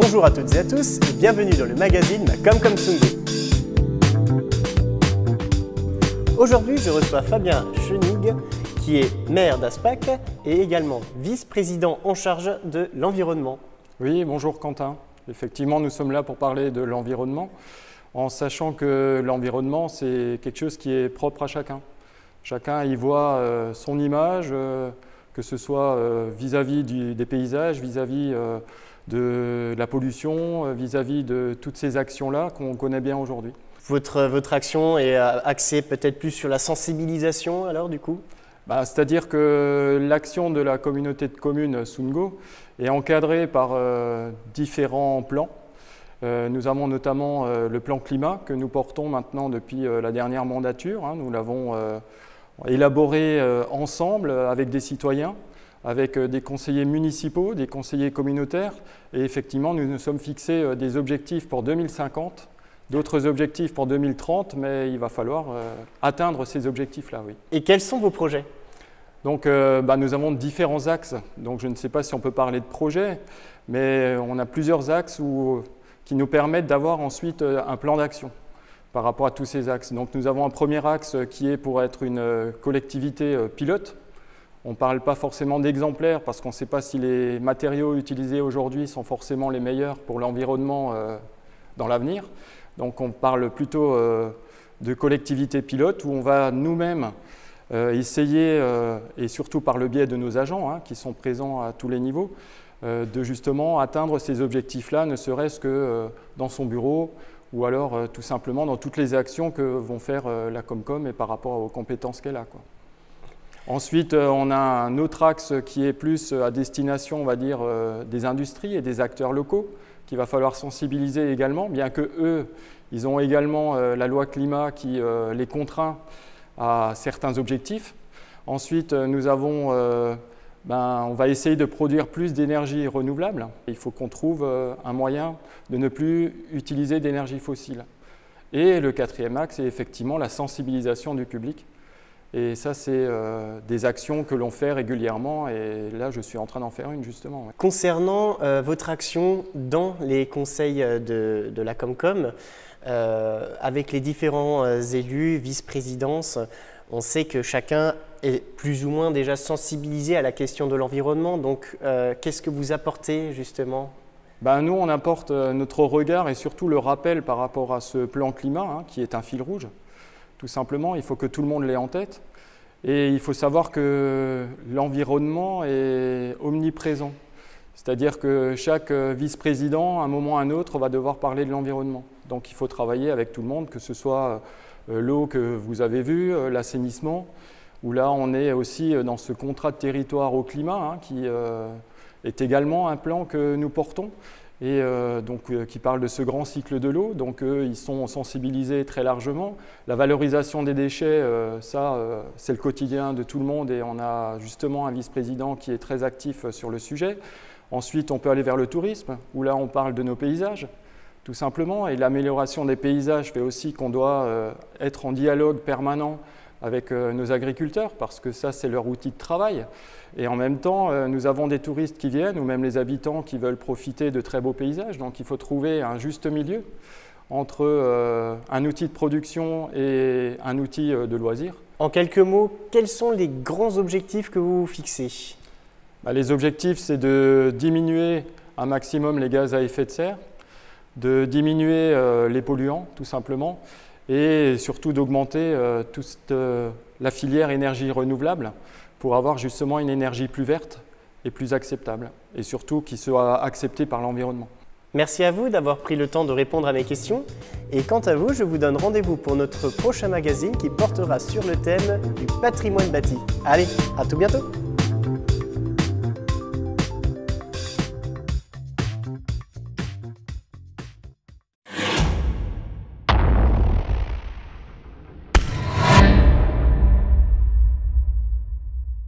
Bonjour à toutes et à tous et bienvenue dans le magazine Macom Sungo. Aujourd'hui, je reçois Fabien Schenig, qui est maire d'Aspac et également vice-président en charge de l'environnement. Oui, bonjour Quentin. Effectivement, nous sommes là pour parler de l'environnement, en sachant que l'environnement, c'est quelque chose qui est propre à chacun. Chacun y voit son image, que ce soit vis-à-vis des paysages, vis-à-vis de la pollution, vis-à-vis de toutes ces actions-là qu'on connaît bien aujourd'hui. Votre action est axée peut-être plus sur la sensibilisation alors du coup ? C'est-à-dire que l'action de la communauté de communes Sungo est encadrée par différents plans. Nous avons notamment le plan climat que nous portons maintenant depuis la dernière mandature. Nous l'avons élaboré ensemble avec des citoyens, avec des conseillers municipaux, des conseillers communautaires. Et effectivement, nous nous sommes fixés des objectifs pour 2050, d'autres objectifs pour 2030, mais il va falloir atteindre ces objectifs-là, oui. Et quels sont vos projets ? Donc, nous avons différents axes. Donc, je ne sais pas si on peut parler de projet, mais on a plusieurs axes qui nous permettent d'avoir ensuite un plan d'action par rapport à tous ces axes. Donc, nous avons un premier axe qui est pour être une collectivité pilote. On ne parle pas forcément d'exemplaires parce qu'on ne sait pas si les matériaux utilisés aujourd'hui sont forcément les meilleurs pour l'environnement dans l'avenir. Donc, on parle plutôt de collectivité pilote où on va nous-mêmes essayer, et surtout par le biais de nos agents qui sont présents à tous les niveaux, de justement atteindre ces objectifs-là, ne serait-ce que dans son bureau ou alors tout simplement dans toutes les actions que vont faire la Comcom et par rapport aux compétences qu'elle a, quoi. Ensuite, on a un autre axe qui est plus à destination, on va dire, des industries et des acteurs locaux qu'il va falloir sensibiliser également, bien que eux, ils ont également la loi climat qui les contraint à certains objectifs. Ensuite, nous avons, on va essayer de produire plus d'énergie renouvelable. Il faut qu'on trouve un moyen de ne plus utiliser d'énergie fossile. Et le quatrième axe est effectivement la sensibilisation du public. Et ça, c'est des actions que l'on fait régulièrement. Et là, je suis en train d'en faire une, justement. Ouais. Concernant votre action dans les conseils de la Comcom, avec les différents élus, vice-présidences, on sait que chacun est plus ou moins déjà sensibilisé à la question de l'environnement. Donc, qu'est-ce que vous apportez justement ? Nous, on apporte notre regard et surtout le rappel par rapport à ce plan climat, qui est un fil rouge. Tout simplement, il faut que tout le monde l'ait en tête. Et il faut savoir que l'environnement est omniprésent. C'est-à-dire que chaque vice-président, à un moment ou à un autre, va devoir parler de l'environnement. Donc il faut travailler avec tout le monde, que ce soit l'eau que vous avez vue, l'assainissement, où là on est aussi dans ce contrat de territoire au climat, qui est également un plan que nous portons, et qui parle de ce grand cycle de l'eau. Donc ils sont sensibilisés très largement. La valorisation des déchets, c'est le quotidien de tout le monde, et on a justement un vice-président qui est très actif sur le sujet. Ensuite, on peut aller vers le tourisme, où là on parle de nos paysages, tout simplement, et l'amélioration des paysages fait aussi qu'on doit être en dialogue permanent avec nos agriculteurs, parce que ça, c'est leur outil de travail. Et en même temps, nous avons des touristes qui viennent, ou même les habitants qui veulent profiter de très beaux paysages. Donc il faut trouver un juste milieu entre un outil de production et un outil de loisir. En quelques mots, quels sont les grands objectifs que vous fixez ? Les objectifs, c'est de diminuer un maximum les gaz à effet de serre, de diminuer les polluants, tout simplement, et surtout d'augmenter toute la filière énergie renouvelable pour avoir justement une énergie plus verte et plus acceptable, et surtout qui soit acceptée par l'environnement. Merci à vous d'avoir pris le temps de répondre à mes questions. Et quant à vous, je vous donne rendez-vous pour notre prochain magazine qui portera sur le thème du patrimoine bâti. Allez, à tout bientôt!